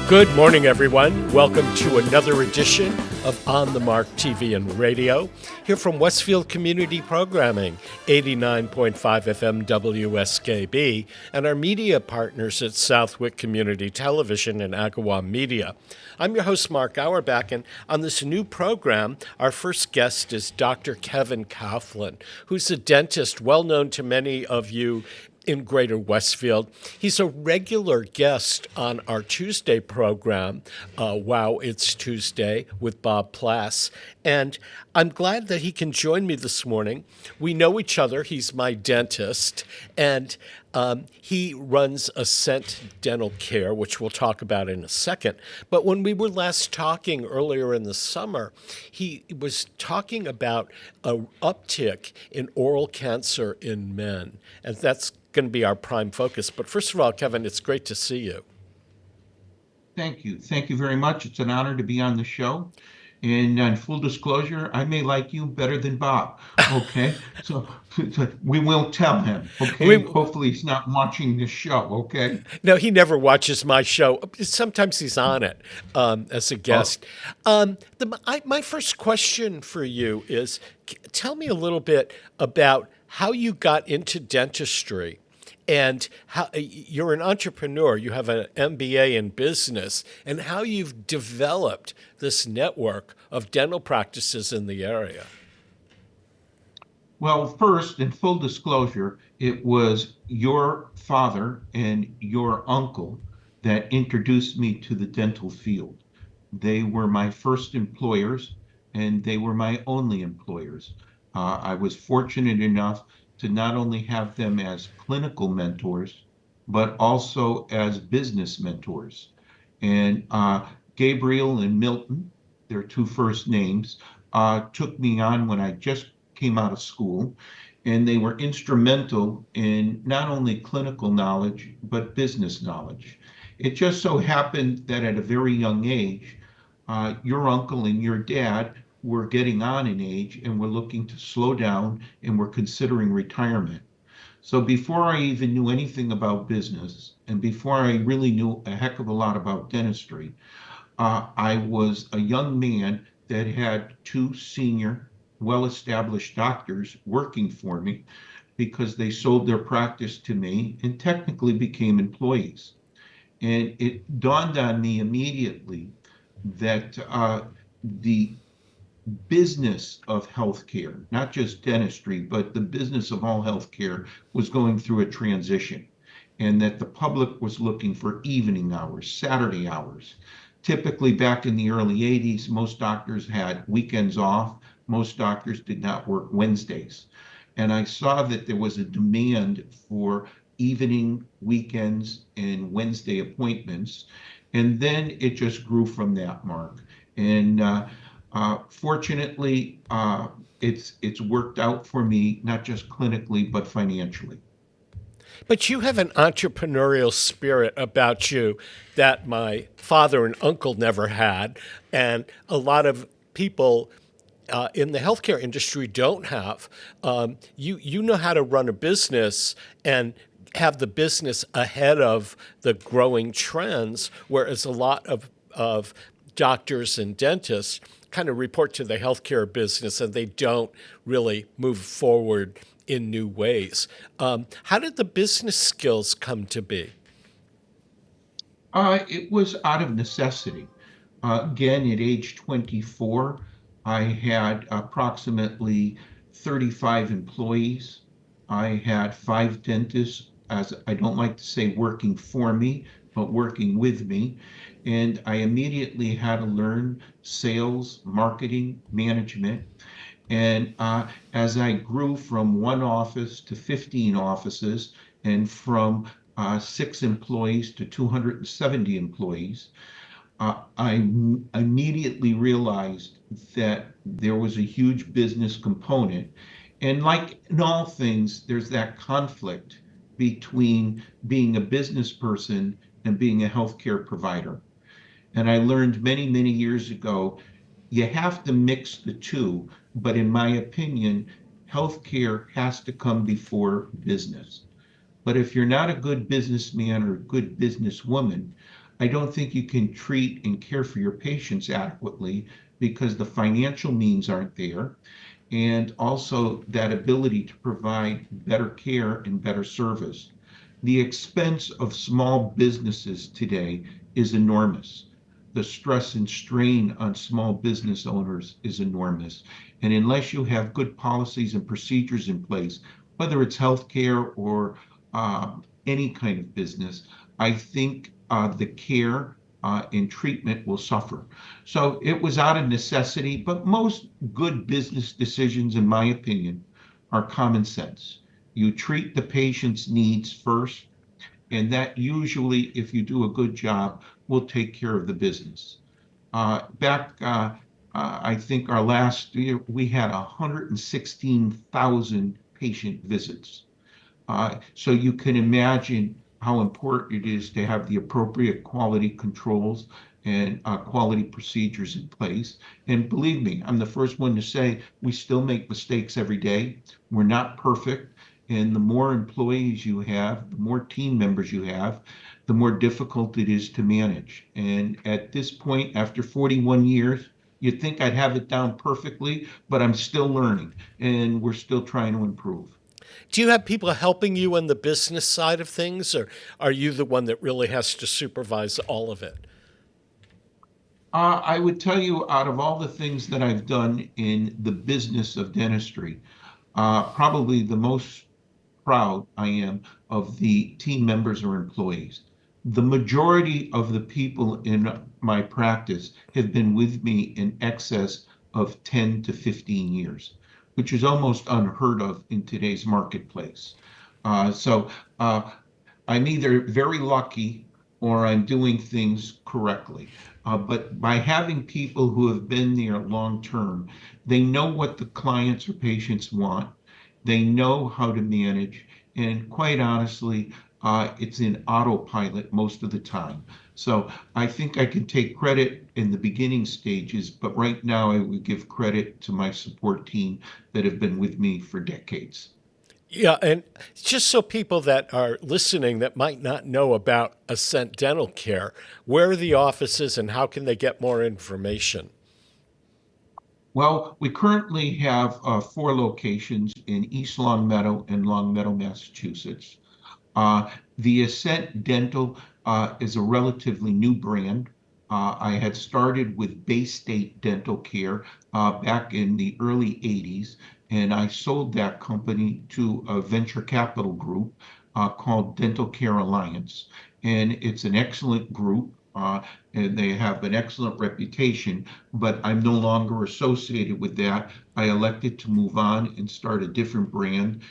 Good morning, everyone. Welcome to another edition of On the Mark TV and Radio, here from Westfield Community Programming, 89.5 FM WSKB, and our media partners at Southwick Community Television and Agawam Media. I'm your host, Mark Auerbach, and on this new program, our first guest is Dr. Kevin Coughlin, who's a dentist well known to many of you in Greater Westfield. He's a regular guest on our Tuesday program, Wow, It's Tuesday, with Bob Plass. And I'm glad that he can join me this morning. We know each other. He's my dentist, and he runs Ascent Dental Care, which we'll talk about in a second. But when we were last talking earlier in the summer, he was talking about an uptick in oral cancer in men, and that's going to be our prime focus. But first of all, Kevin, it's great to see you. Thank you. Thank you very much. It's an honor to be on the show. And in full disclosure, I may like you better than Bob. Okay. so we will tell him. Okay. Hopefully he's not watching this show. Okay. No, he never watches my show. Sometimes he's on it as a guest. My first question for you is, tell me a little bit about how you got into dentistry. And how you're an entrepreneur, you have an MBA in business, and how you've developed this network of dental practices in the area. Well, first, in full disclosure, it was your father and your uncle that introduced me to the dental field. They were my first employers, and they were my only employers. I was fortunate enough to not only have them as clinical mentors, but also as business mentors. And Gabriel and Milton, their two first names, took me on when I just came out of school, and they were instrumental in not only clinical knowledge, but business knowledge. It just so happened that at a very young age, your uncle and your dad were getting on in age and were looking to slow down and were considering retirement. So before I even knew anything about business and before I really knew a heck of a lot about dentistry, I was a young man that had two senior, well-established doctors working for me because they sold their practice to me and technically became employees. And it dawned on me immediately that the business of healthcare, not just dentistry, but the business of all healthcare was going through a transition, and that the public was looking for evening hours, Saturday hours. Typically back in the early 80s, most doctors had weekends off. Most doctors did not work Wednesdays. And I saw that there was a demand for evening, weekends, and Wednesday appointments. And then it just grew from that, Mark. And fortunately, it's worked out for me, not just clinically, but financially. But you have an entrepreneurial spirit about you that my father and uncle never had, and a lot of people in the healthcare industry don't have. You know how to run a business and have the business ahead of the growing trends, whereas a lot of doctors and dentists kind of report to the healthcare business and they don't really move forward in new ways. How did the business skills come to be? It was out of necessity. Again, at age 24, I had approximately 35 employees. I had 5 dentists, as I don't like to say working for me, but working with me. And I immediately had to learn sales, marketing, management. And as I grew from one office to 15 offices and from 6 employees to 270 employees, I immediately realized that there was a huge business component. And like in all things, there's that conflict between being a business person and being a healthcare provider. And I learned many, many years ago, you have to mix the two. But in my opinion, healthcare has to come before business. But if you're not a good businessman or a good businesswoman, I don't think you can treat and care for your patients adequately because the financial means aren't there, and also that ability to provide better care and better service. The expense of small businesses today is enormous. The stress and strain on small business owners is enormous. And unless you have good policies and procedures in place, whether it's healthcare or any kind of business, I think the care and treatment will suffer. So it was out of necessity, but most good business decisions, in my opinion, are common sense. You treat the patient's needs first, and that usually, if you do a good job, will take care of the business. I think our last year, we had 116,000 patient visits. So you can imagine how important it is to have the appropriate quality controls and quality procedures in place. And believe me, I'm the first one to say we still make mistakes every day. We're not perfect. And the more employees you have, the more team members you have, the more difficult it is to manage. And at this point, after 41 years, you'd think I'd have it down perfectly, but I'm still learning and we're still trying to improve. Do you have people helping you on the business side of things, or are you the one that really has to supervise all of it? I would tell you, out of all the things that I've done in the business of dentistry, probably the most proud I am of the team members or employees. The majority of the people in my practice have been with me in excess of 10 to 15 years, which is almost unheard of in today's marketplace. So I'm either very lucky or I'm doing things correctly. But by having people who have been there long term, they know what the clients or patients want. They know how to manage. And quite honestly, it's in autopilot most of the time. So I think I can take credit in the beginning stages, but right now I would give credit to my support team that have been with me for decades. Yeah, and just so people that are listening that might not know about Ascent Dental Care, where are the offices and how can they get more information? Well, we currently have four locations in East Longmeadow and Longmeadow, Massachusetts. Uh, the Ascent Dental is a relatively new brand. I had started with Bay State Dental Care back in the early 80s, and I sold that company to a venture capital group called Dental Care Alliance. And it's an excellent group, and they have an excellent reputation, but I'm no longer associated with that. I elected to move on and start a different brand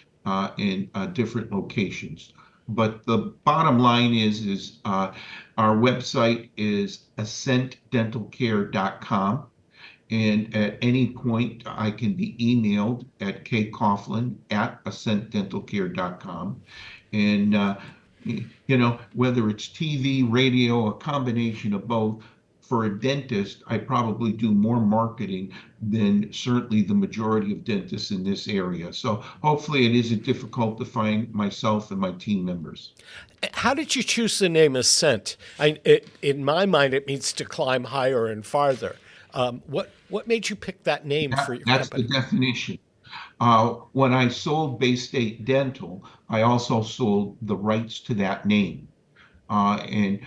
in different locations. But the bottom line is our website is ascentdentalcare.com. And at any point, I can be emailed at kcoughlin at ascentdentalcare.com. And, whether it's TV, radio, a combination of both, for a dentist, I probably do more marketing than certainly the majority of dentists in this area. So hopefully it isn't difficult to find myself and my team members. How did you choose the name Ascent? In my mind, it means to climb higher and farther. What made you pick that name for your That's the company? definition. When I sold Bay State Dental, I also sold the rights to that name. And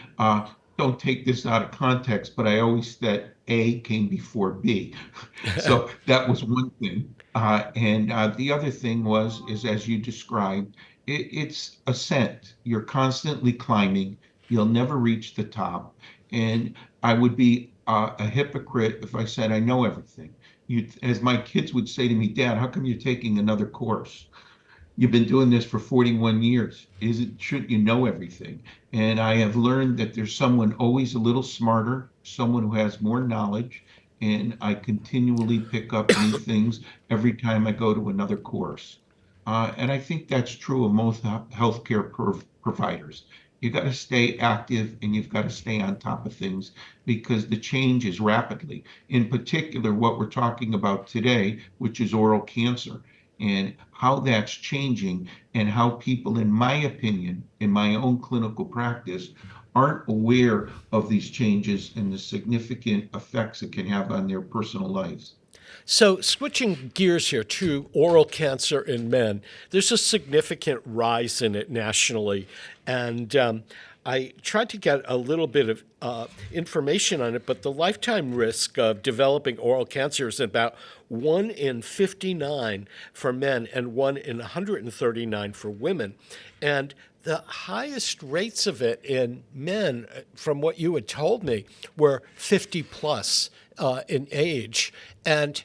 don't take this out of context, but I always said A came before B. So that was one thing. And the other thing is as you described, it's ascent. You're constantly climbing. You'll never reach the top. And I would be a hypocrite if I said I know everything. As my kids would say to me, Dad, how come you're taking another course? You've been doing this for 41 years. Should you know everything? And I have learned that there's someone always a little smarter, someone who has more knowledge, and I continually pick up new things every time I go to another course. And I think that's true of most healthcare providers. You got to stay active and you've got to stay on top of things because the change is rapidly. In particular, what we're talking about today, which is oral cancer. and how that's changing, and how people, in my opinion, in my own clinical practice, aren't aware of these changes and the significant effects it can have on their personal lives. So, switching gears here to oral cancer in men, there's a significant rise in it nationally. And I tried to get a little bit of information on it, but the lifetime risk of developing oral cancer is about 1 in 59 for men and 1 in 139 for women. And the highest rates of it in men, from what you had told me, were 50 plus in age. And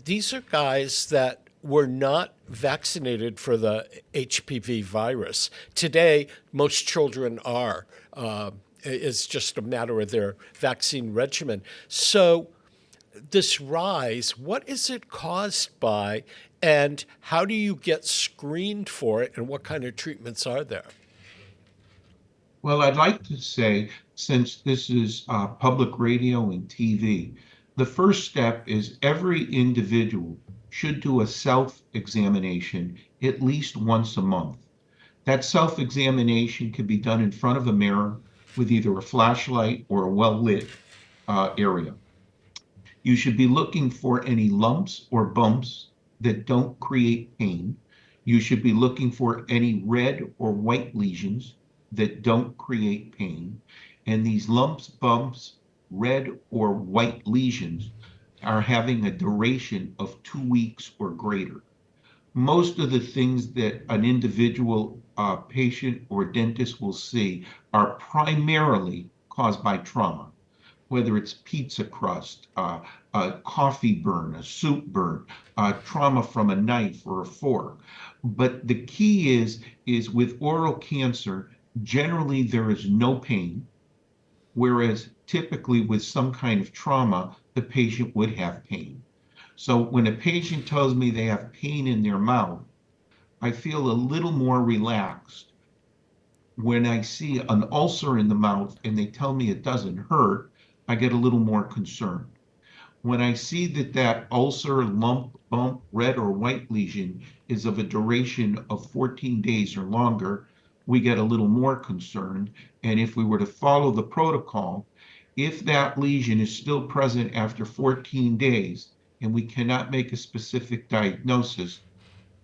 these are guys that were not vaccinated for the HPV virus. Today, most children are. It's just a matter of their vaccine regimen. So, this rise, what is it caused by, and how do you get screened for it, and what kind of treatments are there? Well, I'd like to say, since this is public radio and TV, the first step is every individual should do a self-examination at least once a month. That self-examination can be done in front of a mirror with either a flashlight or a well-lit area. You should be looking for any lumps or bumps that don't create pain. You should be looking for any red or white lesions that don't create pain. And these lumps, bumps, red or white lesions are having a duration of 2 weeks or greater. Most of the things that an individual patient or dentist will see are primarily caused by trauma, whether it's pizza crust, a coffee burn, a soup burn, trauma from a knife or a fork. But the key is with oral cancer, generally there is no pain, whereas typically with some kind of trauma, the patient would have pain. So when a patient tells me they have pain in their mouth, I feel a little more relaxed. When I see an ulcer in the mouth and they tell me it doesn't hurt, I get a little more concerned. When I see that that ulcer, lump, bump, red or white lesion is of a duration of 14 days or longer, we get a little more concerned. And if we were to follow the protocol, if that lesion is still present after 14 days and we cannot make a specific diagnosis,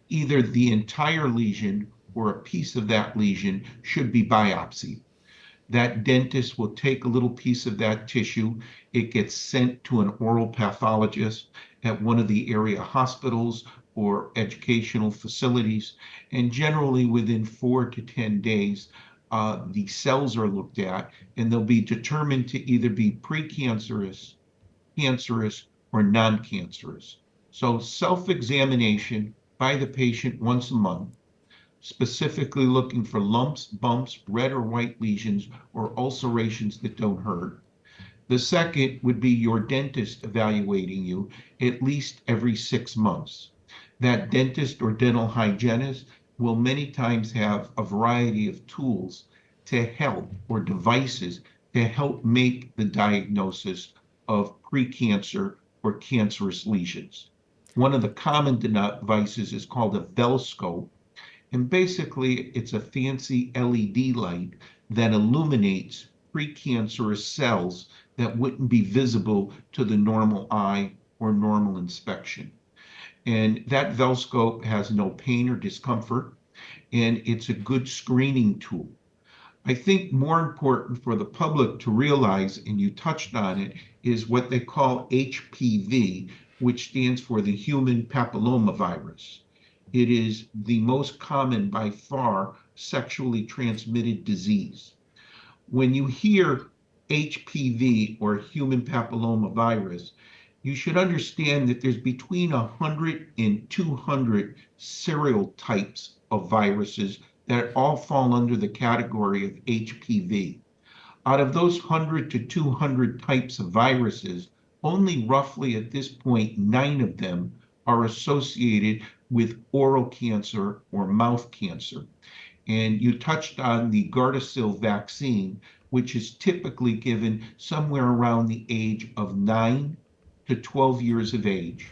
either the entire lesion or a piece of that lesion should be biopsied. That dentist will take a little piece of that tissue. It gets sent to an oral pathologist at one of the area hospitals or educational facilities. And generally within 4 to 10 days, the cells are looked at and they'll be determined to either be precancerous, cancerous, or non-cancerous. So self-examination by the patient once a month, specifically looking for lumps, bumps, red or white lesions, or ulcerations that don't hurt. The second would be your dentist evaluating you at least every 6 months. That dentist or dental hygienist will many times have a variety of tools to help, or devices to help make the diagnosis of precancer or cancerous lesions. One of the common devices is called a Velscope, and basically it's a fancy LED light that illuminates precancerous cells that wouldn't be visible to the normal eye or normal inspection. And that Velscope has no pain or discomfort, and it's a good screening tool. I think more important for the public to realize, and you touched on it, is what they call HPV, which stands for the human papillomavirus. It is the most common by far sexually transmitted disease. When you hear HPV or human papillomavirus, you should understand that there's between 100 and 200 serial types of viruses that all fall under the category of HPV. Out of those 100 to 200 types of viruses, only roughly at this point 9 of them are associated with oral cancer or mouth cancer. And you touched on the Gardasil vaccine, which is typically given somewhere around the age of 9 to 12 years of age.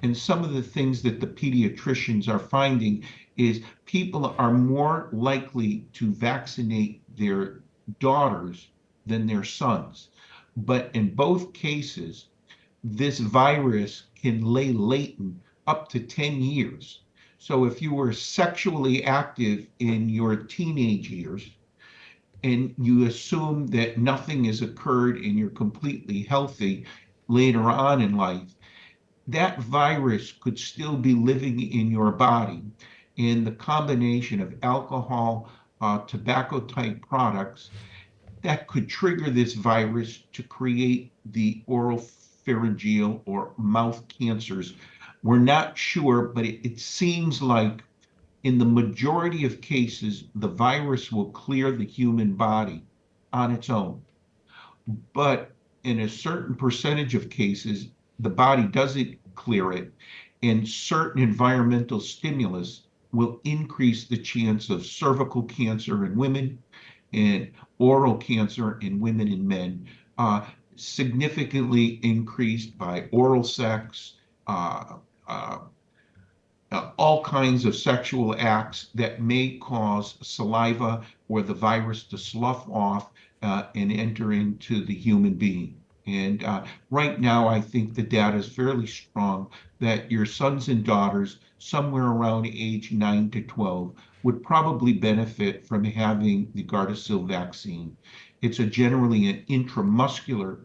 And some of the things that the pediatricians are finding is people are more likely to vaccinate their daughters than their sons. But in both cases, this virus can lay latent up to 10 years. So if you were sexually active in your teenage years and you assume that nothing has occurred and you're completely healthy later on in life, that virus could still be living in your body. And the combination of alcohol, tobacco type products that could trigger this virus to create the oral pharyngeal or mouth cancers. We're not sure, but it seems like in the majority of cases, the virus will clear the human body on its own. But in a certain percentage of cases, the body doesn't clear it, and certain environmental stimulus will increase the chance of cervical cancer in women and oral cancer in women and men, significantly increased by oral sex, all kinds of sexual acts that may cause saliva or the virus to slough off and enter into the human being. And right now, I think the data is fairly strong that your sons and daughters, somewhere around age 9 to 12, would probably benefit from having the Gardasil vaccine. It's generally an intramuscular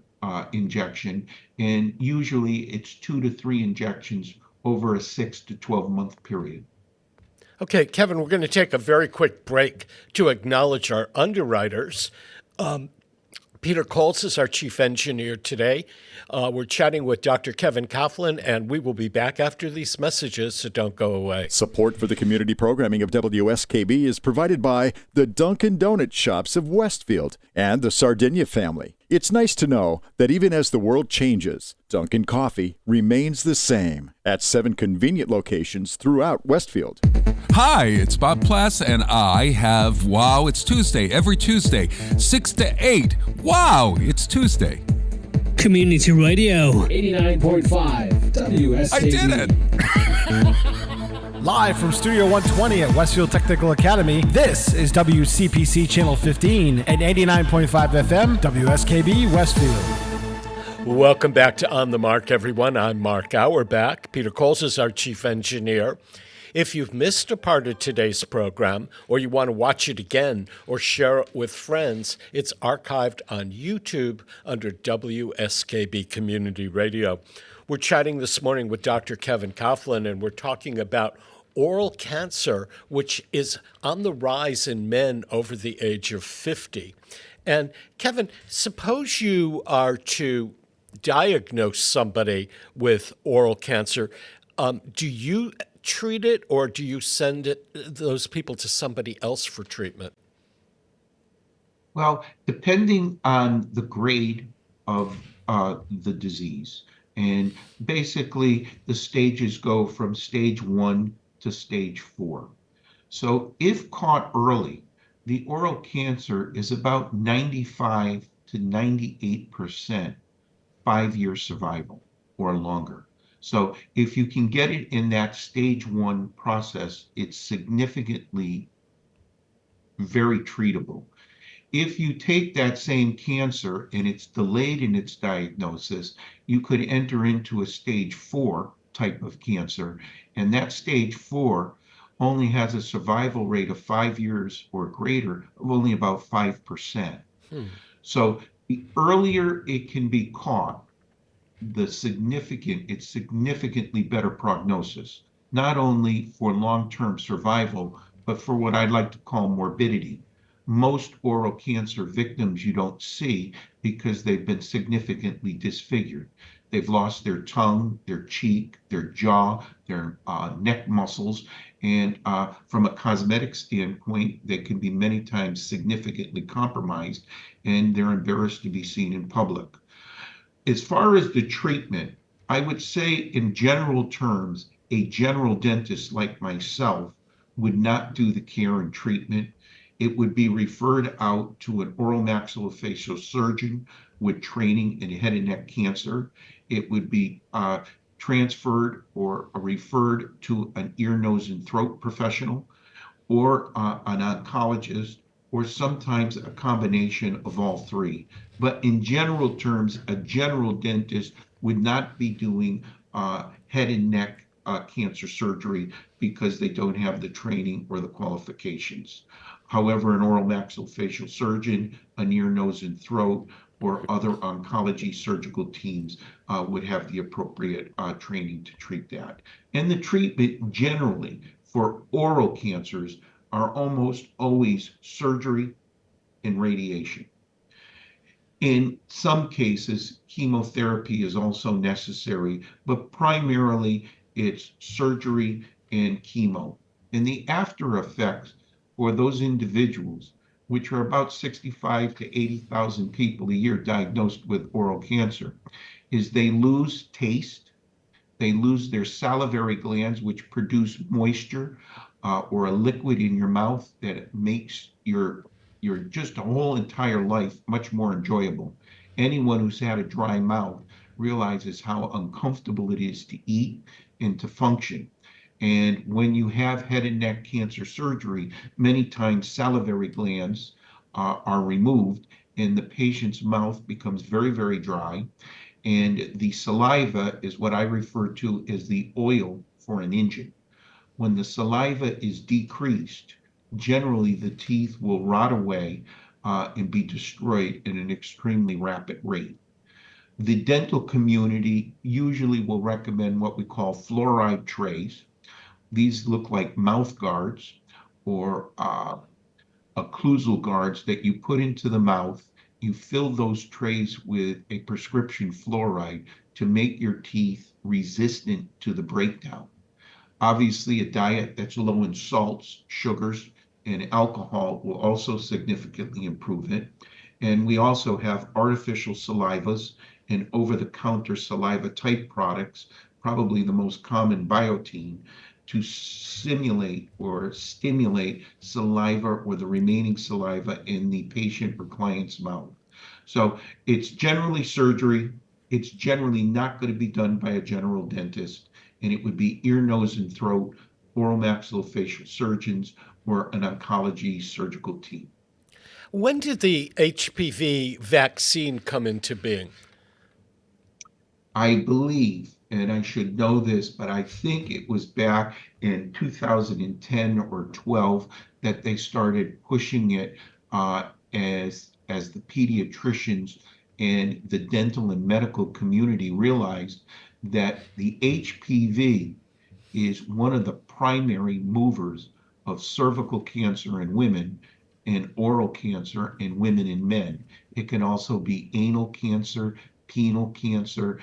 injection, and usually it's 2 to 3 injections over a 6 to 12-month period. Okay, Kevin, we're going to take a very quick break to acknowledge our underwriters. Peter Coles is our chief engineer today. We're chatting with Dr. Kevin Coughlin, and we will be back after these messages, so don't go away. Support for the community programming of WSKB is provided by the Dunkin' Donut Shops of Westfield and the Sardinia family. It's nice to know that even as the world changes, Dunkin' Coffee remains the same at 7 convenient locations throughout Westfield. Hi, it's Bob Plass, and I have Wow, It's Tuesday every Tuesday, 6 to 8. Wow, it's Tuesday. Community Radio 89.5 WSKB. I did it! Live from Studio 120 at Westfield Technical Academy, this is WCPC Channel 15 and 89.5 FM, WSKB Westfield. Welcome back to On the Mark, everyone. I'm Mark Auerbach. Peter Coles is our chief engineer. If you've missed a part of today's program, or you want to watch it again or share it with friends, it's archived on YouTube under WSKB Community Radio. We're chatting this morning with Dr. Kevin Coughlin, and we're talking about oral cancer, which is on the rise in men over the age of 50. And Kevin, suppose you are to diagnose somebody with oral cancer. Do you treat it, or do you send those people to somebody else for treatment? Well, depending on the grade of the disease, and basically the stages go from stage 1 to stage 4. So if caught early, the oral cancer is about 95 to 98% 5-year survival or longer. So if you can get it in that stage 1 process, it's significantly very treatable. If you take that same cancer and it's delayed in its diagnosis, you could enter into a stage 4 type of cancer, and that stage 4 only has a survival rate of 5 years or greater of only about 5%. So the earlier it can be caught, it's significantly better prognosis, not only for long-term survival, but for what I'd like to call morbidity. Most oral cancer victims you don't see because they've been significantly disfigured. They've lost their tongue, their cheek, their jaw, their neck muscles, and from a cosmetic standpoint, they can be many times significantly compromised, and they're embarrassed to be seen in public. As far as the treatment, I would say in general terms, a general dentist like myself would not do the care and treatment. It would be referred out to an oral maxillofacial surgeon with training in head and neck cancer. It would be transferred or referred to an ear, nose, and throat professional or an oncologist, or sometimes a combination of all three. But in general terms, a general dentist would not be doing head and neck cancer surgery because they don't have the training or the qualifications. However, an oral maxillofacial surgeon, an ear, nose, and throat, or other oncology surgical teams would have the appropriate training to treat that. And the treatment generally for oral cancers are almost always surgery and radiation. In some cases, chemotherapy is also necessary, but primarily it's surgery and chemo. And the after effects for those individuals, which are about 65 to 80,000 people a year diagnosed with oral cancer, is they lose taste, they lose their salivary glands, which produce moisture or a liquid in your mouth that makes your just a whole entire life much more enjoyable. Anyone who's had a dry mouth realizes how uncomfortable it is to eat and to function. And when you have head and neck cancer surgery, many times salivary glands are removed and the patient's mouth becomes very, very dry. And the saliva is what I refer to as the oil for an engine. When the saliva is decreased, generally the teeth will rot away and be destroyed at an extremely rapid rate. The dental community usually will recommend what we call fluoride trays. These look like mouth guards or occlusal guards that you put into the mouth. You fill those trays with a prescription fluoride to make your teeth resistant to the breakdown. Obviously, a diet that's low in salts, sugars, and alcohol will also significantly improve it. And we also have artificial salivas and over-the-counter saliva type products, probably the most common Biotine, to simulate or stimulate saliva or the remaining saliva in the patient or client's mouth. So it's generally surgery. It's generally not going to be done by a general dentist, and it would be ear, nose, and throat, oral maxillofacial surgeons, or an oncology surgical team. When did the HPV vaccine come into being? I believe, and I should know this, but I think it was back in 2010 or 12 that they started pushing it as the pediatricians and the dental and medical community realized that the HPV is one of the primary movers of cervical cancer in women and oral cancer in women and men. It can also be anal cancer, penile cancer,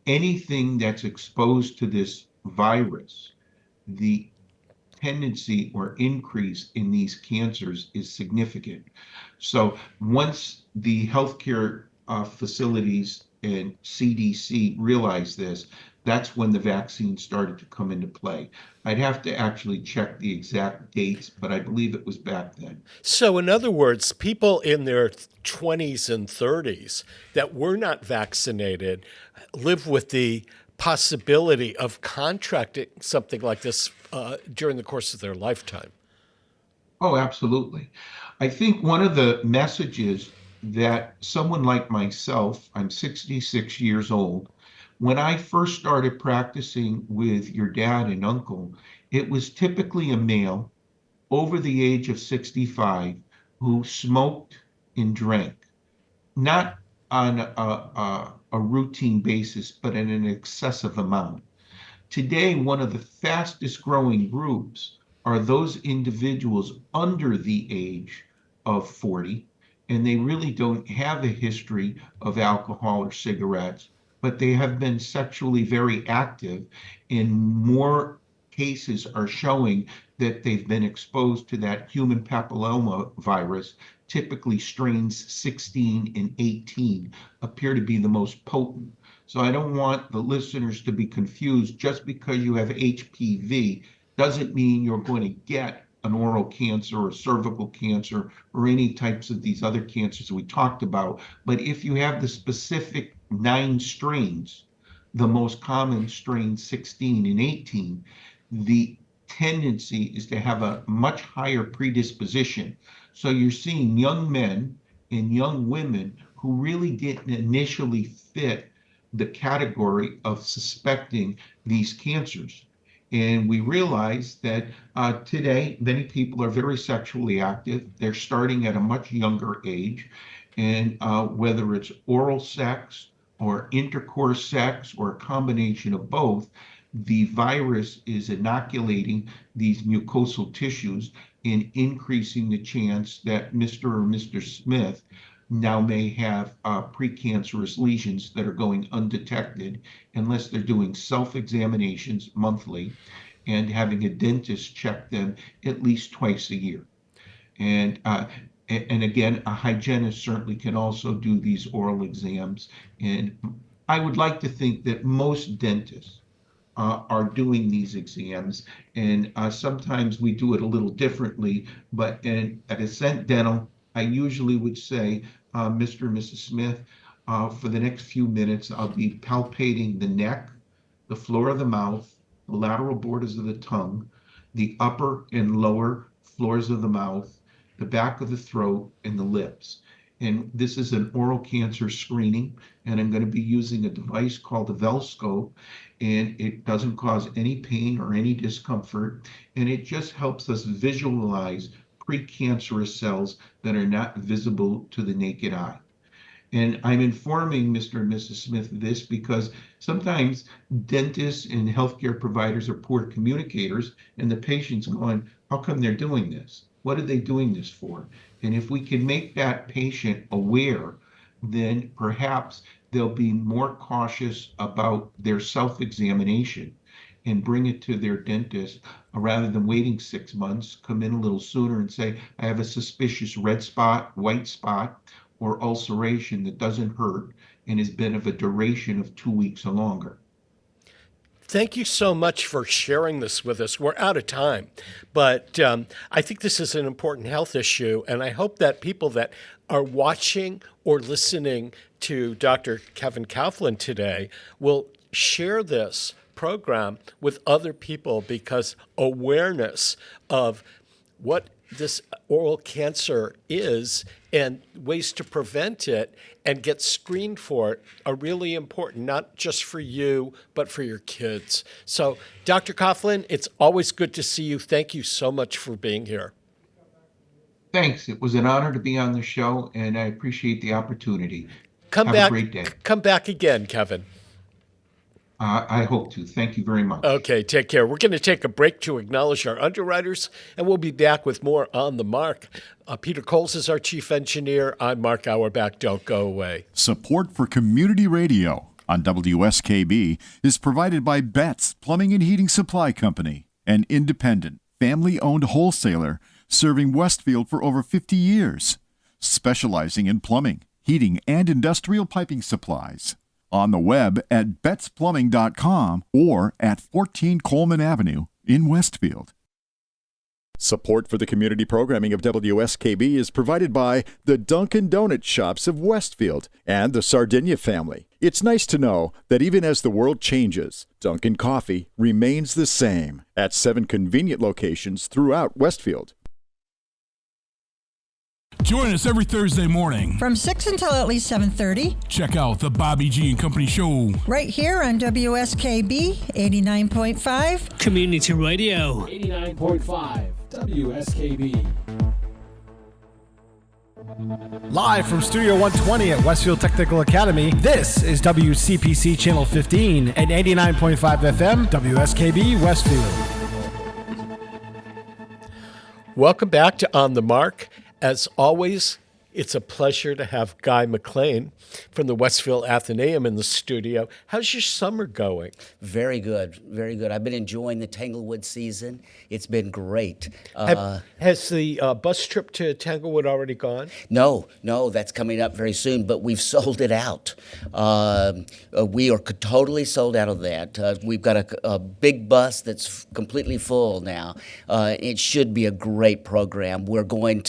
anything that's exposed to this virus. The tendency or increase in these cancers is significant. So once the healthcare facilities and CDC realized this, that's when the vaccine started to come into play. I'd have to actually check the exact dates, but I believe it was back then. So in other words, people in their 20s and 30s that were not vaccinated live with the possibility of contracting something like this during the course of their lifetime. Oh, absolutely. I think one of the messages that someone like myself, I'm 66 years old, when I first started practicing with your dad and uncle, it was typically a male over the age of 65 who smoked and drank, not on a routine basis, but in an excessive amount. Today, one of the fastest growing groups are those individuals under the age of 40, and they really don't have a history of alcohol or cigarettes, but they have been sexually very active, and more cases are showing that they've been exposed to that human papilloma virus. Typically strains 16 and 18 appear to be the most potent. So I don't want the listeners to be confused. Just because you have HPV doesn't mean you're going to get an oral cancer or cervical cancer or any types of these other cancers we talked about. But if you have the specific 9 strains the most common strain 16 and 18, the tendency is to have a much higher predisposition. So you're seeing young men and young women who really didn't initially fit the category of suspecting these cancers. And we realize that today, many people are very sexually active. They're starting at a much younger age. And whether it's oral sex or intercourse sex or a combination of both, the virus is inoculating these mucosal tissues and increasing the chance that Mr. or Mrs. Smith now may have precancerous lesions that are going undetected unless they're doing self-examinations monthly and having a dentist check them at least twice a year. And again, a hygienist certainly can also do these oral exams. And I would like to think that most dentists are doing these exams, and sometimes we do it a little differently, but at Ascent Dental, I usually would say, Mr. and Mrs. Smith, for the next few minutes, I'll be palpating the neck, the floor of the mouth, the lateral borders of the tongue, the upper and lower floors of the mouth, the back of the throat, and the lips. And this is an oral cancer screening, and I'm going to be using a device called the Velscope, and it doesn't cause any pain or any discomfort, and it just helps us visualize precancerous cells that are not visible to the naked eye. And I'm informing Mr. and Mrs. Smith this because sometimes dentists and healthcare providers are poor communicators, and the patient's going, how come they're doing this? What are they doing this for? And if we can make that patient aware, then perhaps they'll be more cautious about their self-examination and bring it to their dentist rather than waiting 6 months, come in a little sooner and say, I have a suspicious red spot, white spot, or ulceration that doesn't hurt and has been of a duration of 2 weeks or longer. Thank you so much for sharing this with us. We're out of time, but I think this is an important health issue, and I hope that people that are watching or listening to Dr. Kevin Coughlin today will share this program with other people, because awareness of what this oral cancer is and ways to prevent it and get screened for it are really important, not just for you, but for your kids. So, Dr. Coughlin, it's always good to see you. Thank you so much for being here. Thanks. It was an honor to be on the show, and I appreciate the opportunity. Have a great day. Come back again, Kevin. I hope to. Thank you very much. Okay, take care. We're going to take a break to acknowledge our underwriters, and we'll be back with more On the Mark. Peter Coles is our chief engineer. I'm Mark Auerbach. Don't go away. Support for community radio on WSKB is provided by Betts Plumbing and Heating Supply Company, an independent, family-owned wholesaler serving Westfield for over 50 years, specializing in plumbing, heating, and industrial piping supplies. On the web at bettsplumbing.com or at 14 Coleman Avenue in Westfield. Support for the community programming of WSKB is provided by the Dunkin' Donut Shops of Westfield and the Sardinia family. It's nice to know that even as the world changes, Dunkin' Coffee remains the same at 7 convenient locations throughout Westfield. Join us every Thursday morning from 6 until at least 7:30. Check out the Bobby G and Company Show right here on WSKB 89.5 Community Radio 89.5 WSKB. Live from Studio 120 at Westfield Technical Academy, this is WCPC Channel 15 and 89.5 FM WSKB Westfield. Welcome back to On the Mark. As always, it's a pleasure to have Guy McLain from the Westfield Athenaeum in the studio. How's your summer going? Very good, very good. I've been enjoying the Tanglewood season. It's been great. Has the bus trip to Tanglewood already gone? No, that's coming up very soon, but we've sold it out. We are totally sold out of that. We've got a big bus that's completely full now. It should be a great program. We're going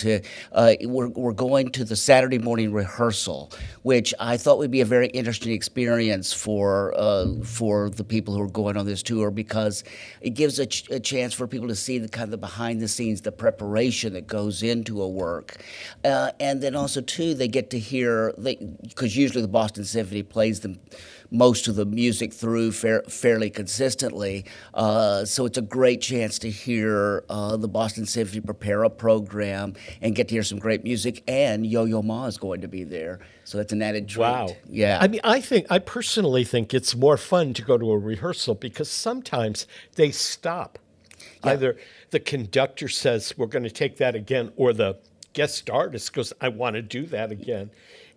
to the Saturday morning rehearsal, which I thought would be a very interesting experience for the people who are going on this tour, because it gives a chance for people to see the kind of behind the scenes, the preparation that goes into a work, and then also too they get to hear, because usually the Boston Symphony plays them most of the music through fairly consistently. So it's a great chance to hear the Boston Symphony prepare a program and get to hear some great music. And Yo-Yo Ma is going to be there, so that's an added treat. Wow. Yeah. I mean, I personally think it's more fun to go to a rehearsal because sometimes they stop. Yeah. Either the conductor says, we're going to take that again, or the guest artist goes, I want to do that again.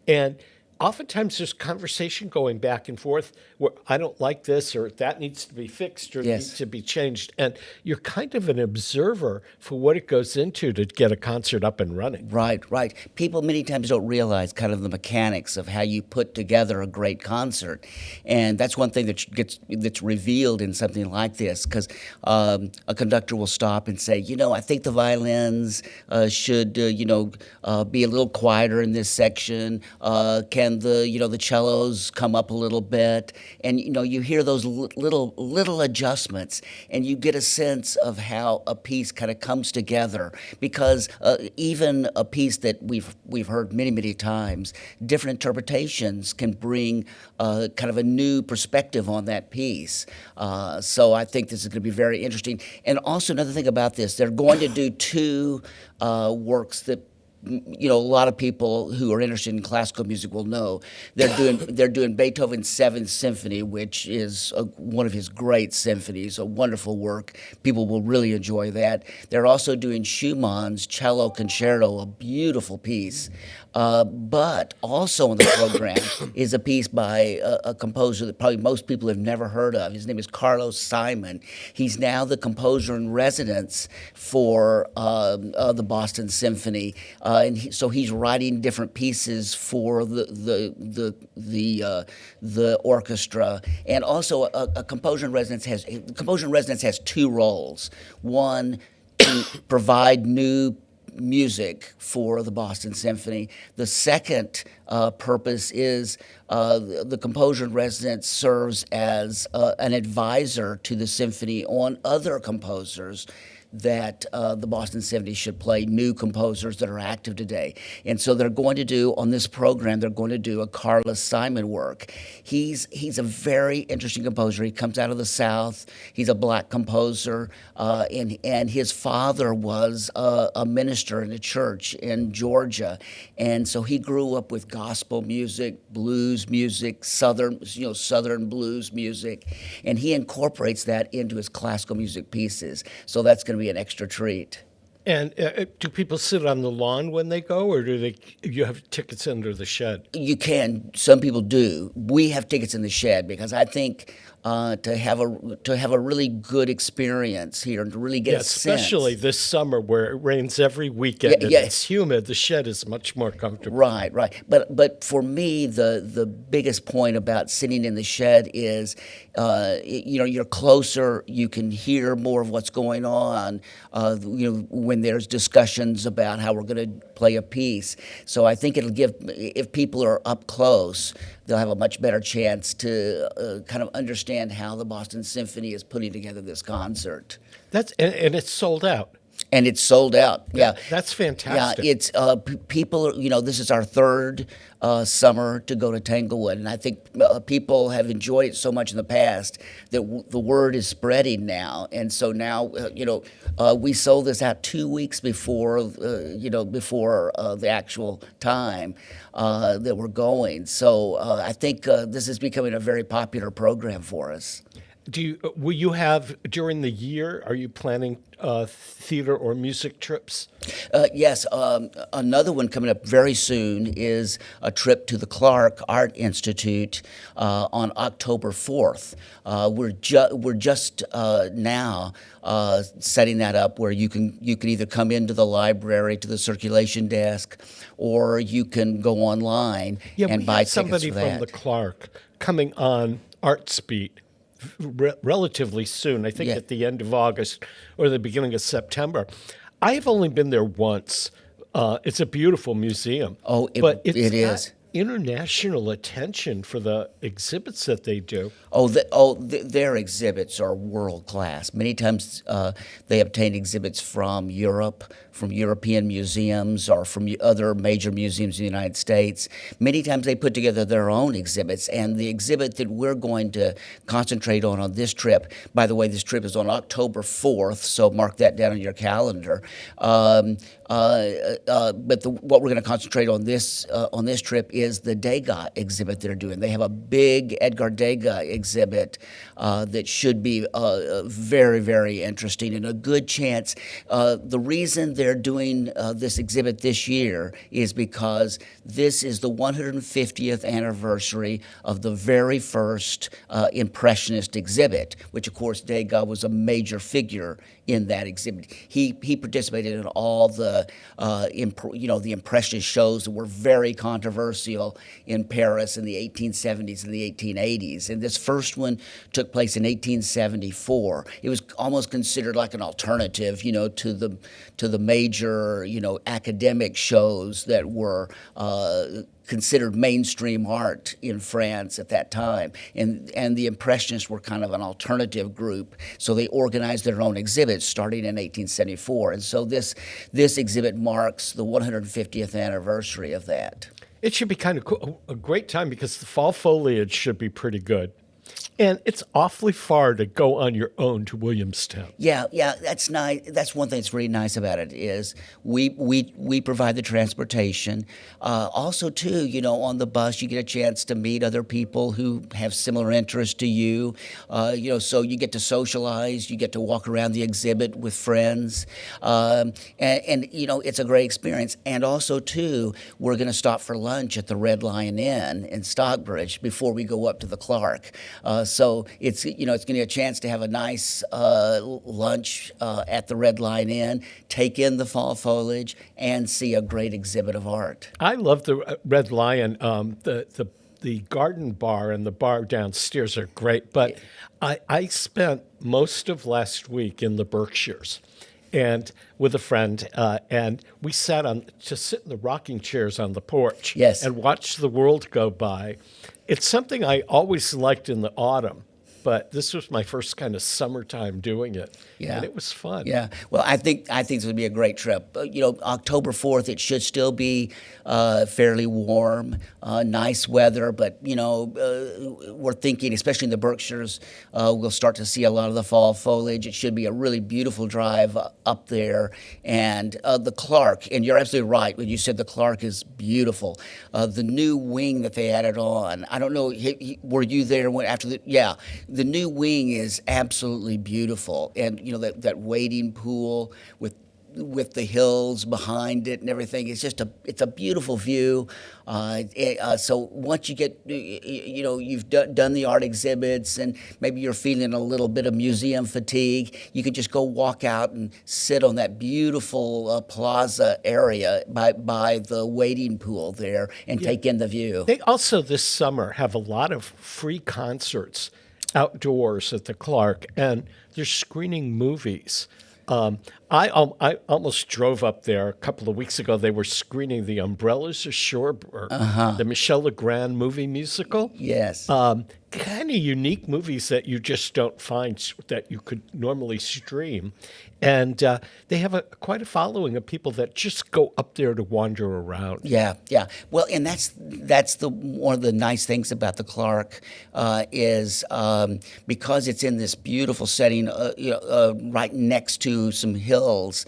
And oftentimes there's conversation going back and forth where I don't like this, or that needs to be fixed, or Yes. needs to be changed. And you're kind of an observer for what it goes into to get a concert up and running. Right. People many times don't realize kind of the mechanics of how you put together a great concert, and that's one thing that's revealed in something like this. Because a conductor will stop and say, I think the violins should, be a little quieter in this section. Can the cellos come up a little bit? And you hear those little adjustments, and you get a sense of how a piece kind of comes together. Because even a piece that we've heard many times, different interpretations can bring kind of a new perspective on that piece. So I think this is going to be very interesting. And also another thing about this, they're going to do two works that a lot of people who are interested in classical music will know. They're doing Beethoven's Seventh Symphony, which is one of his great symphonies, a wonderful work. People will really enjoy that. They're also doing Schumann's Cello Concerto, a beautiful piece. But also on the program is a piece by a composer that probably most people have never heard of. His name is Carlos Simon. He's now the composer in residence for the Boston Symphony, so he's writing different pieces for the orchestra. And also, a composer in residence has two roles. One, to provide new music for the Boston Symphony. The second purpose is the composer in residence serves as an advisor to the symphony on other composers that the Boston Symphony should play, new composers that are active today. And so they're going to do, on this program, they're going to do a Carlos Simon work. He's a very interesting composer. He comes out of the South. He's a black composer, and his father was a minister in a church in Georgia. And so he grew up with gospel music, blues music, southern blues music, and he incorporates that into his classical music pieces. So that's going to be an extra treat. And do people sit on the lawn when they go, or do you have tickets under the shed? You can. Some people do. We have tickets in the shed because I think to have a really good experience here and to really get a sense. Especially this summer where it rains every weekend and it's humid, the shed is much more comfortable. Right. But for me, the biggest point about sitting in the shed is, you're closer. You can hear more of what's going on. When there's discussions about how we're going to play a piece. So I think it'll give, if people are up close, they'll have a much better chance to kind of understand how the Boston Symphony is putting together this concert. And it's sold out. And it's sold out. Yeah, that's fantastic. Yeah, it's people. This is our third summer to go to Tanglewood, and I think people have enjoyed it so much in the past that the word is spreading now. And so now, we sold this out 2 weeks before, before the actual time that we're going. So I think this is becoming a very popular program for us. Will you have, during the year, are you planning theater or music trips? Yes. Another one coming up very soon is a trip to the Clark Art Institute on October 4th. We're just now setting that up where you can either come into the library to the circulation desk, or you can go online and buy tickets for that. Somebody from the Clark coming on ArtSpeed relatively soon, I think at the end of August or the beginning of September. I have only been there once, It's a beautiful museum. Oh, but it it's is. got international attention for the exhibits that they do. Their exhibits are world class. Many times they obtain exhibits from Europe, from European museums, or from other major museums in the United States. Many times they put together their own exhibits, and the exhibit that we're going to concentrate on this trip, by the way, this trip is on October 4th, so mark that down on your calendar. What we're going to concentrate on this trip is the Degas exhibit they're doing. They have a big Edgar Degas exhibit that should be very, very interesting and a good chance. The reason they're doing this exhibit this year is because this is the 150th anniversary of the very first Impressionist exhibit, which of course Degas was a major figure in that exhibit. He participated in all the the Impressionist shows that were very controversial in Paris in the 1870s and the 1880s. And this first one took place in 1874. It was almost considered like an alternative, to the major, academic shows that were considered mainstream art in France at that time. And the Impressionists were kind of an alternative group, so they organized their own exhibits starting in 1874. And so this exhibit marks the 150th anniversary of that. It should be kind of cool, a great time, because the fall foliage should be pretty good. And it's awfully far to go on your own to Williamstown. Yeah, that's nice. That's one thing that's really nice about it is we provide the transportation. Also, too, on the bus you get a chance to meet other people who have similar interests to you. So you get to socialize. You get to walk around the exhibit with friends, and it's a great experience. And also, too, we're going to stop for lunch at the Red Lion Inn in Stockbridge before we go up to the Clark. So it's going to be a chance to have a nice lunch at the Red Lion Inn, take in the fall foliage, and see a great exhibit of art. I love the Red Lion. The garden bar and the bar downstairs are great, but I spent most of last week in the Berkshires and with a friend, and we sit in the rocking chairs on the porch and watched the world go by. It's something I always liked in the autumn, but this was my first kind of summertime doing it, and it was fun. Yeah, well, I think this would be a great trip. October 4th, it should still be fairly warm, nice weather, but we're thinking, especially in the Berkshires, we'll start to see a lot of the fall foliage. It should be a really beautiful drive up there, and the Clark. And you're absolutely right when you said the Clark is beautiful. The new wing that they added on. I don't know, were you there after the? Yeah. The new wing is absolutely beautiful, and that wading pool with the hills behind it and everything. It's a beautiful view. So once you get, you've done the art exhibits and maybe you're feeling a little bit of museum fatigue, you could just go walk out and sit on that beautiful plaza area by the wading pool there and take in the view. They also this summer have a lot of free concerts outdoors at the Clark, and they're screening movies. I almost drove up there a couple of weeks ago. They were screening The Umbrellas of Cherbourg, the Michel Legrand movie musical. Yes. Kind of unique movies that you just don't find that you could normally stream. And they have quite a following of people that just go up there to wander around. Yeah. Well, and that's one of the nice things about the Clark is because it's in this beautiful setting, right next to some hills.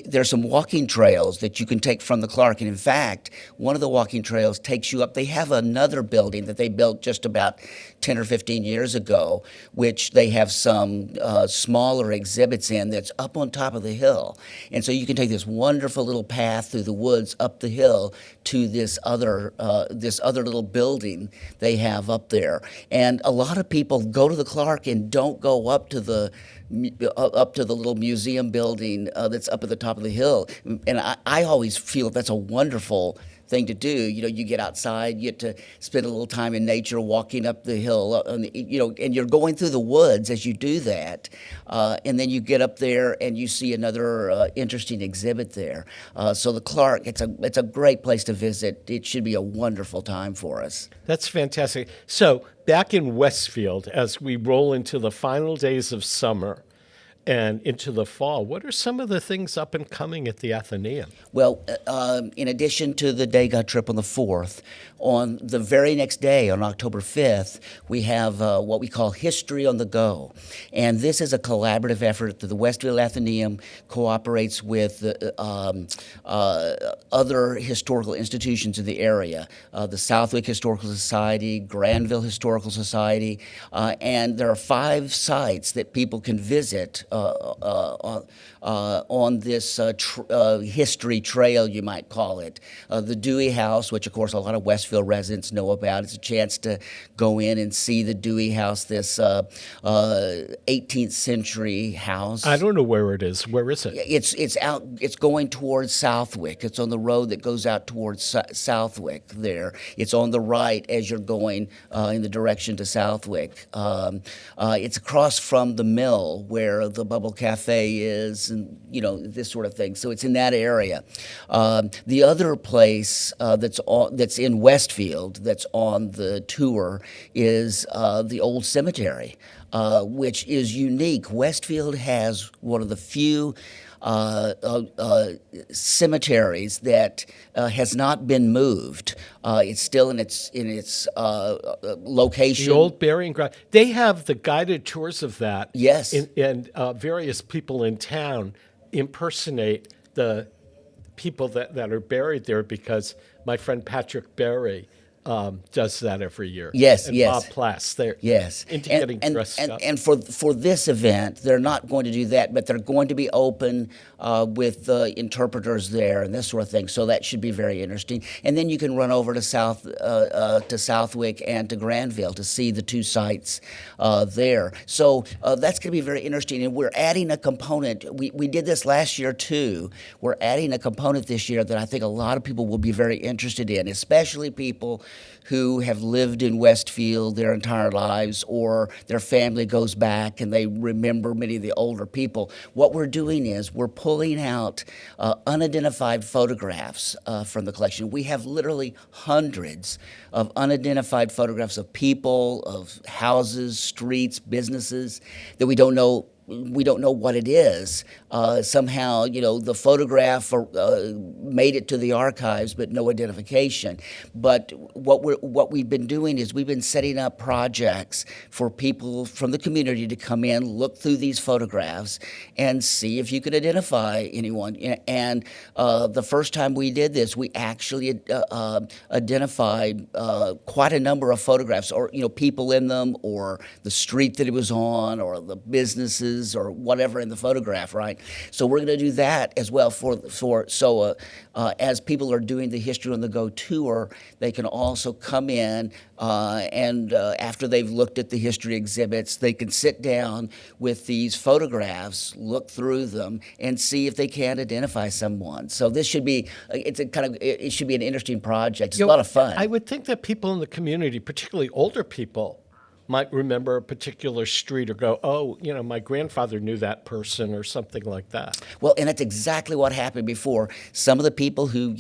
There's some walking trails that you can take from the Clark, and in fact, one of the walking trails takes you up. They have another building that they built just about 10 or 15 years ago, which they have some smaller exhibits in that's up on top of the hill. And so you can take this wonderful little path through the woods up the hill to this other little building they have up there. And a lot of people go to the Clark and don't go up to the little museum museum building that's up at the top of the hill. And I always feel that's a wonderful thing to do. You get outside, you get to spend a little time in nature, walking up the hill, and you're going through the woods as you do that, and then you get up there and you see another interesting exhibit there. So the Clark, it's a great place to visit. It should be a wonderful time for us. That's fantastic. So back in Westfield, as we roll into the final days of summer and into the fall, what are some of the things up and coming at the Athenaeum? Well, in addition to the Degas trip on the 4th, on the very next day, on October 5th, we have what we call History on the Go. And this is a collaborative effort that the Westfield Athenaeum cooperates with other historical institutions in the area, the Southwick Historical Society, Granville Historical Society, and there are 5 sites that people can visit on this history trail, you might call it. The Dewey House, which of course a lot of Westfield residents know about. It's a chance to go in and see the Dewey House, this 18th century house. I don't know where it is. Where is it? It's out. It's going towards Southwick. It's on the road that goes out towards Southwick. There, it's on the right as you're going in the direction to Southwick. It's across from the mill where the Bubble Cafe is, and this sort of thing. So it's in that area. The other place that's in Westfield that's on the tour is the old cemetery, which is unique. Westfield has one of the few cemeteries that has not been moved. It's still in its location. The old burying ground. They have the guided tours of that. Yes. And various people in town impersonate the people that are buried there, because my friend Patrick Berry does that every year. Yes, and yes. Bob Plass, they're into getting dressed up. And for this event, they're not going to do that, but they're going to be open with interpreters there and this sort of thing. So that should be very interesting. And then you can run over to Southwick and to Granville to see the 2 sites there. So that's going to be very interesting. And we're adding a component. We did this last year too. We're adding a component this year that I think a lot of people will be very interested in, especially people who have lived in Westfield their entire lives, or their family goes back and they remember many of the older people. What we're doing is we're pulling out unidentified photographs from the collection. We have literally hundreds of unidentified photographs of people, of houses, streets, businesses that we don't know what it is. Somehow, the photograph made it to the archives, but no identification. But what we've been doing is we've been setting up projects for people from the community to come in, look through these photographs, and see if you could identify anyone. And the first time we did this, we actually identified quite a number of photographs, or people in them, or the street that it was on, or the businesses, or whatever in the photograph, right? So we're going to do that as well so as people are doing the History on the Go tour, they can also come in and after they've looked at the history exhibits, they can sit down with these photographs, look through them, and see if they can identify someone. So this should be it should be an interesting project. It's a lot of fun. I would think that people in the community, particularly older people, might remember a particular street or go, oh, my grandfather knew that person, or something like that. Well, and that's exactly what happened before. Some of the people who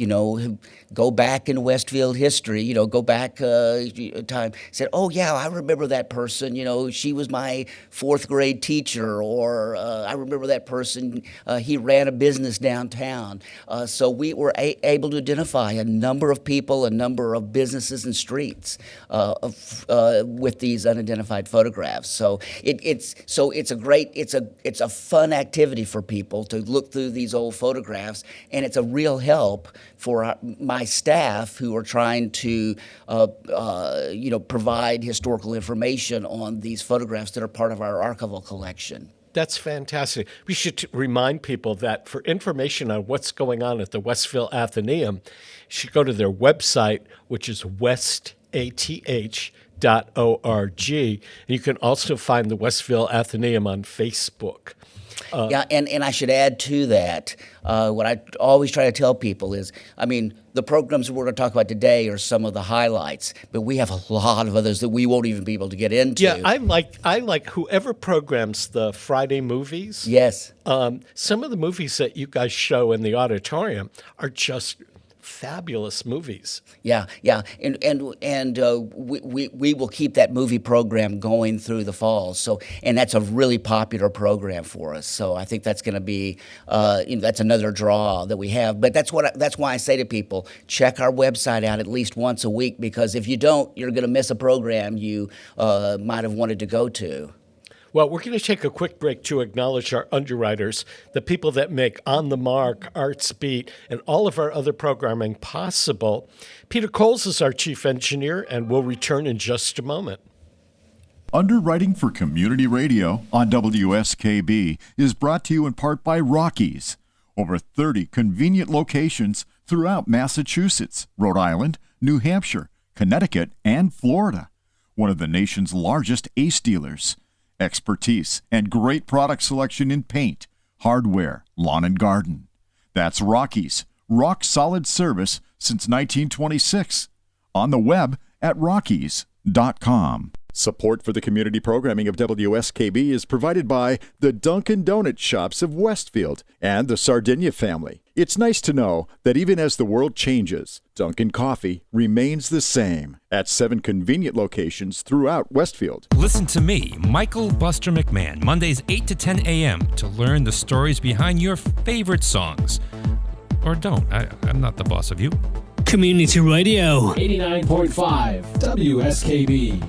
go back in Westfield history, go back time, said, oh, yeah, I remember that person. She was my 4th grade teacher, or I remember that person. He ran a business downtown. So we were able to identify a number of people, a number of businesses and streets with these unidentified photographs. So it's a fun activity for people to look through these old photographs, and it's a real help for my staff who are trying to provide historical information on these photographs that are part of our archival collection. That's fantastic. We should remind people that for information on what's going on at the Westfield Athenaeum, you should go to their website, which is westath.org. And you can also find the Westfield Athenaeum on Facebook. Yeah, and I should add to that, what I always try to tell people is, I mean, the programs we're going to talk about today are some of the highlights, but we have a lot of others that we won't even be able to get into. Yeah, I like whoever programs the Friday movies. Yes. Some of the movies that you guys show in the auditorium are just fabulous movies. Yeah, and we will keep that movie program going through the fall. So, and that's a really popular program for us. So I think that's going to be that's another draw that we have. But that's why I say to people, check our website out at least once a week, because if you don't, you're going to miss a program you might have wanted to go to. Well, we're going to take a quick break to acknowledge our underwriters, the people that make On the Mark, Arts Beat, and all of our other programming possible. Peter Coles is our chief engineer, and we'll return in just a moment. Underwriting for Community Radio on WSKB is brought to you in part by Rockies. Over 30 convenient locations throughout Massachusetts, Rhode Island, New Hampshire, Connecticut, and Florida. One of the nation's largest ACE dealers. Expertise and great product selection in paint, hardware, lawn and garden. That's Rockies, rock solid service since 1926. On the web at rockies.com. Support for the community programming of WSKB is provided by the Dunkin' Donuts shops of Westfield and the Sardinia family. It's nice to know that even as the world changes, Dunkin' Coffee remains the same at 7 convenient locations throughout Westfield. Listen to me, Michael Buster McMahon, Mondays 8 to 10 a.m. to learn the stories behind your favorite songs. Or don't. I'm not the boss of you. Community Radio 89.5 WSKB.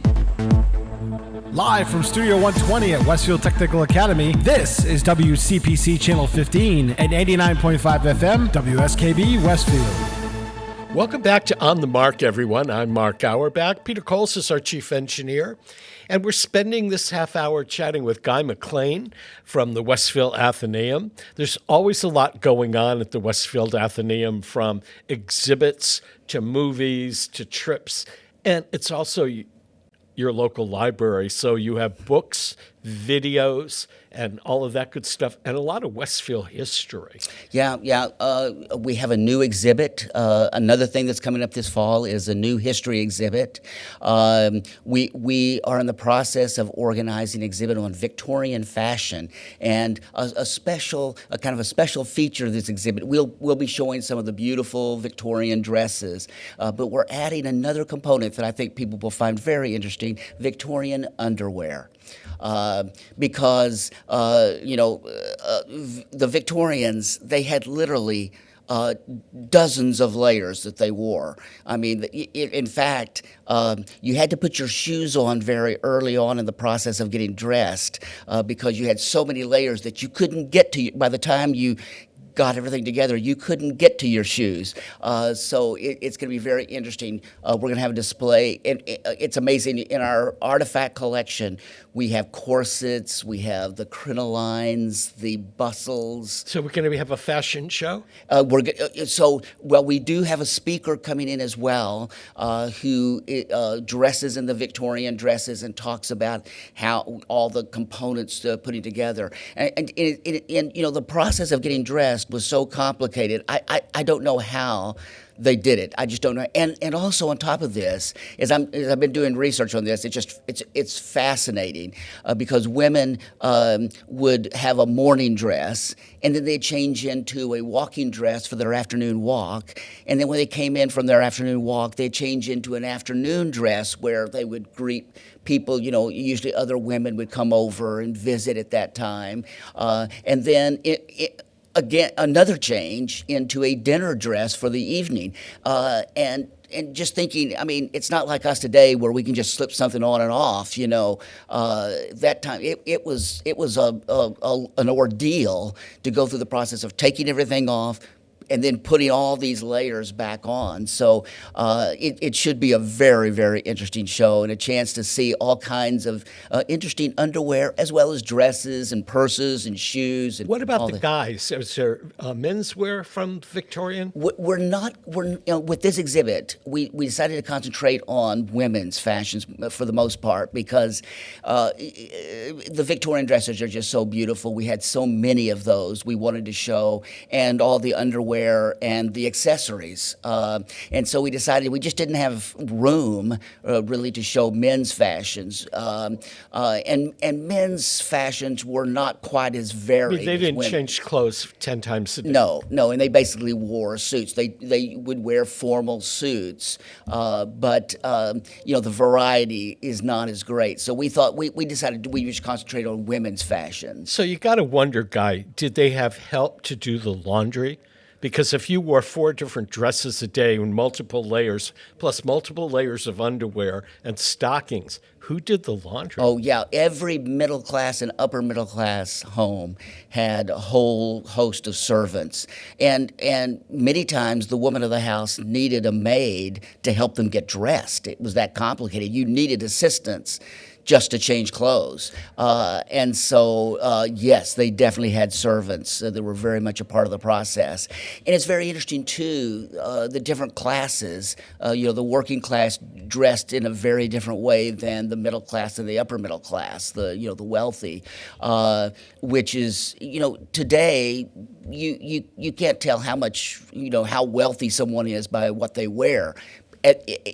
Live from Studio 120 at Westfield Technical Academy, this is WCPC Channel 15 and 89.5 FM, WSKB Westfield. Welcome back to On the Mark, everyone. I'm Mark Auerbach. Peter Coles is our chief engineer. And we're spending this half hour chatting with Guy McLain from the Westfield Athenaeum. There's always a lot going on at the Westfield Athenaeum, from exhibits to movies to trips. And it's also your local library. So you have books, videos, and all of that good stuff, and a lot of Westfield history. Yeah. We have a new exhibit. Another thing that's coming up this fall is a new history exhibit. We are in the process of organizing an exhibit on Victorian fashion, and a special feature of this exhibit. We'll be showing some of the beautiful Victorian dresses, but we're adding another component that I think people will find very interesting: Victorian underwear. Because the Victorians, they had literally dozens of layers that they wore. I mean, in fact, you had to put your shoes on very early on in the process of getting dressed because you had so many layers that you couldn't get to. By the time you got everything together, you couldn't get to your shoes. So it's going to be very interesting. We're going to have a display. It's amazing. In our artifact collection, we have corsets, we have the crinolines, the bustles. So we're going to have a fashion show? We do have a speaker coming in as well who dresses in the Victorian dresses and talks about how all the components putting together. And the process of getting dressed was so complicated. I don't know how they did it. I just don't know. And also on top of this, as I've been doing research on this, it's fascinating because women would have a morning dress, and then they'd change into a walking dress for their afternoon walk, and then when they came in from their afternoon walk, they'd change into an afternoon dress where they would greet people. Usually other women would come over and visit at that time, and then again, another change into a dinner dress for the evening. And just thinking, I mean, it's not like us today where we can just slip something on and off. That time it was an ordeal to go through the process of taking everything off and then putting all these layers back on. So it should be a very, very interesting show, and a chance to see all kinds of interesting underwear, as well as dresses and purses and shoes. And what about the guys? Is there menswear from Victorian? We're not. With this exhibit, we decided to concentrate on women's fashions for the most part, because the Victorian dresses are just so beautiful. We had so many of those we wanted to show, and all the underwear and the accessories. And so we decided we just didn't have room really to show men's fashions. And men's fashions were not quite as varied. They didn't change clothes 10 times a day. No, and they basically wore suits. They would wear formal suits, but the variety is not as great. So we thought we decided we should concentrate on women's fashion. So you got to wonder, Guy, did they have help to do the laundry? Because if you wore 4 different dresses a day with multiple layers, plus multiple layers of underwear and stockings, who did the laundry? Oh, yeah. Every middle class and upper middle class home had a whole host of servants. And many times the woman of the house needed a maid to help them get dressed. It was that complicated. You needed assistance just to change clothes. And so, yes, they definitely had servants that were very much a part of the process. And it's very interesting, too, the different classes. The working class dressed in a very different way than the middle class and the upper middle class, the wealthy, which is, today, you can't tell how much, how wealthy someone is by what they wear.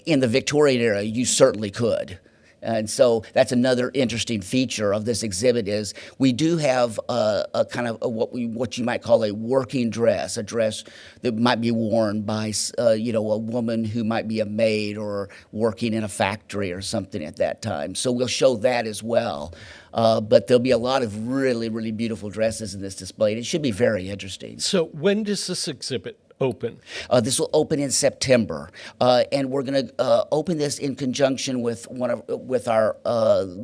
In the Victorian era, you certainly could. And so that's another interesting feature of this exhibit is we do have a kind of what you might call a working dress, a dress that might be worn by a woman who might be a maid or working in a factory or something at that time. So we'll show that as well. But there'll be a lot of really, really beautiful dresses in this display, and it should be very interesting. So when does this exhibit open? This will open in September, and we're going to open this in conjunction with our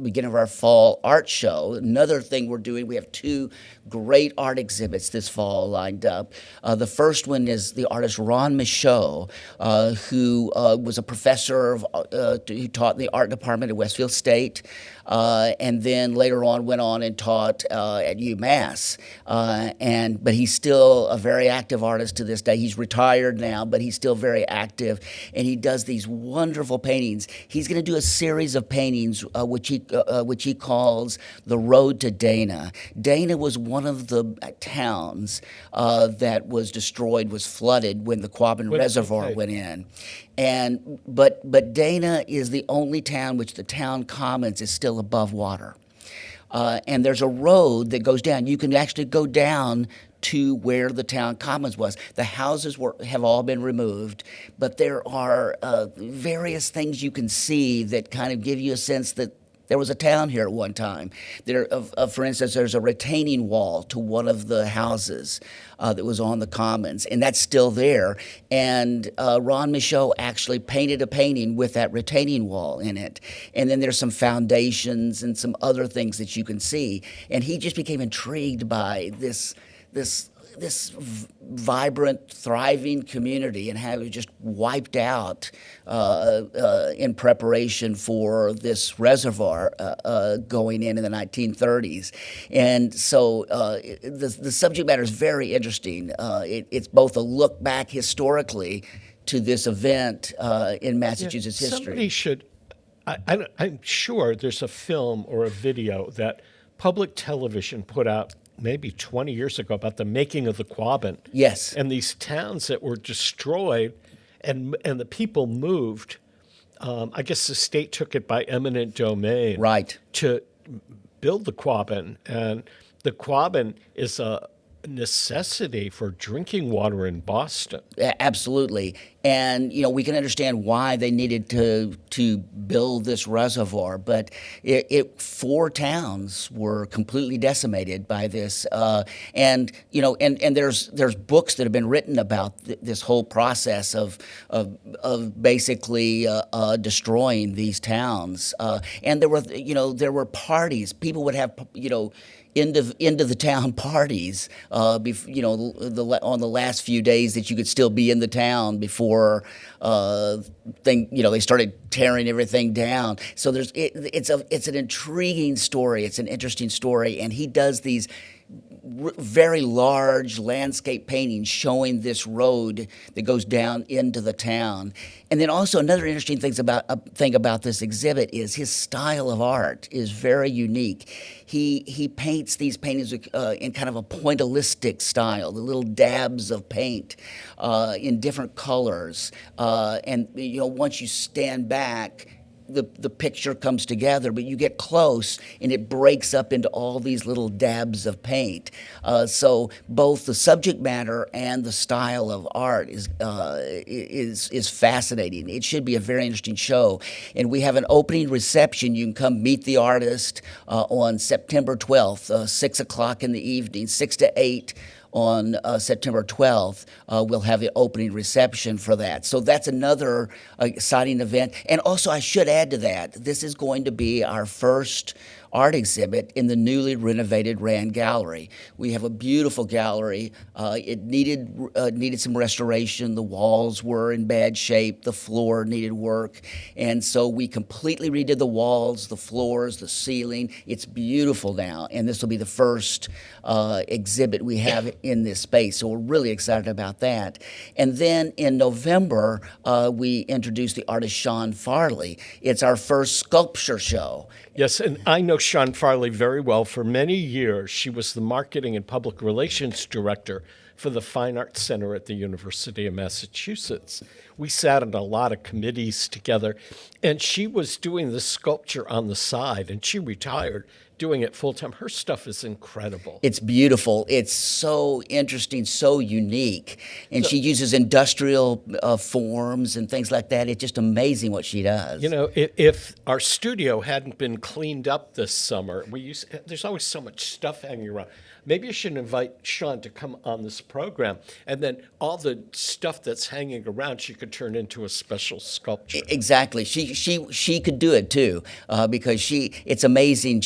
beginning of our fall art show. Another thing we're doing, we have 2 great art exhibits this fall lined up. The first one is the artist Ron Michaud, who was a professor who taught in the art department at Westfield State, and then later on went on and taught at UMass. But he's still a very active artist to this day. He's retired now, but he's still very active, and he does these wonderful paintings. He's going to do a series of paintings, which he calls The Road to Dana. Dana was one of the towns that was destroyed, was flooded when the Coughlin Reservoir went in. But Dana is the only town which the town commons is still above water. And there's a road that goes down. You can actually go down to where the town commons was. The houses have all been removed, but there are various things you can see that kind of give you a sense that there was a town here at one time. For instance, there's a retaining wall to one of the houses that was on the commons, and that's still there. And Ron Michaud actually painted a painting with that retaining wall in it. And then there's some foundations and some other things that you can see. And he just became intrigued by this vibrant, thriving community and how it just wiped out in preparation for this reservoir going in the 1930s. And so the subject matter is very interesting. It's both a look back historically to this event in Massachusetts history. Somebody should, I'm sure there's a film or a video that public television put out maybe 20 years ago about the making of the Coughlin. Yes. And these towns that were destroyed and the people moved. I guess the state took it by eminent domain. Right. To build the Coughlin. And the Coughlin is a necessity for drinking water in Boston. Absolutely. And, we can understand why they needed to build this reservoir, but 4 towns were completely decimated by this. And there's books that have been written about this whole process of basically destroying these towns. And there were parties. People would have, end of the town parties. On the last few days that you could still be in the town before they started tearing everything down. So it's an intriguing story. It's an interesting story, and he does these very large landscape paintings showing this road that goes down into the town. And then also another interesting thing about this exhibit is his style of art is very unique. He paints these paintings in kind of a pointillistic style, the little dabs of paint in different colors. And once you stand back, the picture comes together, but you get close and it breaks up into all these little dabs of paint. So both the subject matter and the style of art is fascinating. It should be a very interesting show. And we have an opening reception. You can come meet the artist on September 12th, 6 o'clock in the evening, 6 to 8. On September 12th, we'll have the opening reception for that. So that's another exciting event. And also, I should add to that, this is going to be our first art exhibit in the newly renovated Rand Gallery. We have a beautiful gallery. It needed some restoration. The walls were in bad shape. The floor needed work. And so we completely redid the walls, the floors, the ceiling. It's beautiful now. And this will be the first exhibit we have in this space. So we're really excited about that. And then in November, we introduced the artist Sean Farley. It's our first sculpture show. Yes, and I know Sean Farley very well. For many years, she was the marketing and public relations director for the Fine Arts Center at the University of Massachusetts. We sat on a lot of committees together, and she was doing the sculpture on the side, and she retired doing it full-time. Her stuff is incredible. It's beautiful. It's so interesting, so unique. And she uses industrial forms and things like that. It's just amazing what she does. If our studio hadn't been cleaned up this summer, there's always so much stuff hanging around. Maybe you should invite Sean to come on this program, and then all the stuff that's hanging around, she could turn into a special sculpture. Exactly. She could do it too, because it's amazing.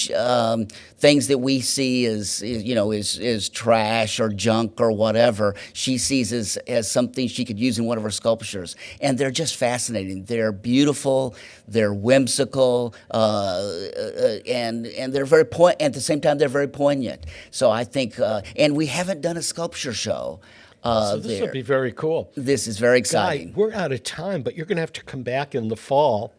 Things that we see as trash or junk or whatever, she sees as something she could use in one of her sculptures, and they're just fascinating. They're beautiful. They're whimsical, and they're very at the same time they're very poignant. So I think, and we haven't done a sculpture show. So this would be very cool. This is very exciting. Guy, we're out of time, but you're going to have to come back in the fall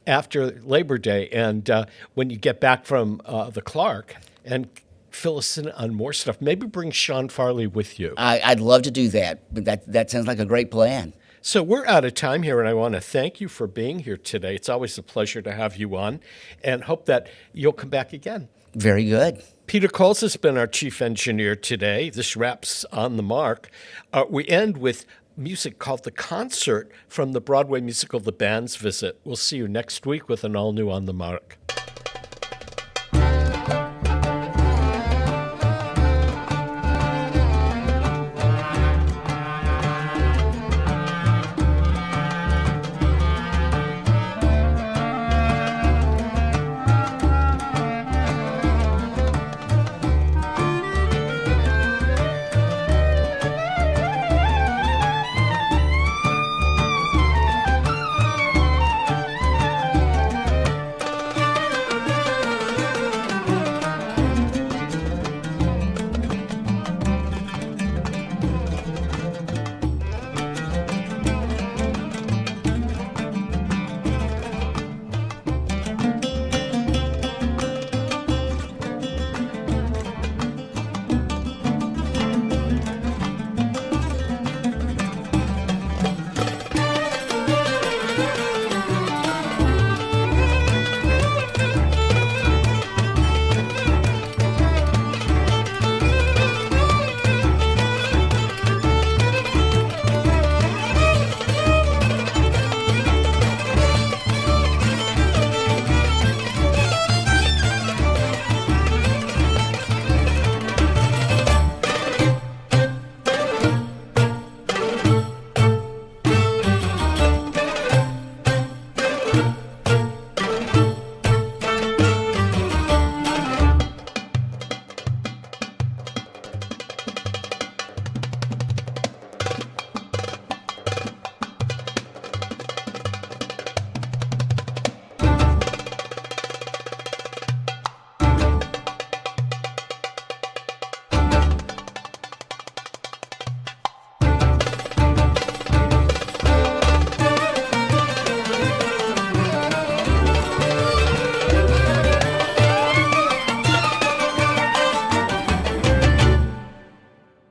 after Labor Day, and when you get back from the Clark, and fill us in on more stuff. Maybe bring Sean Farley with you. I'd love to do that. That sounds like a great plan. So we're out of time here, and I want to thank you for being here today. It's always a pleasure to have you on, and hope that you'll come back again. Very good. Peter Coles has been our chief engineer today. This wraps On the Mark. We end with music called The Concert from the Broadway musical The Band's Visit. We'll see you next week with an all-new On the Mark.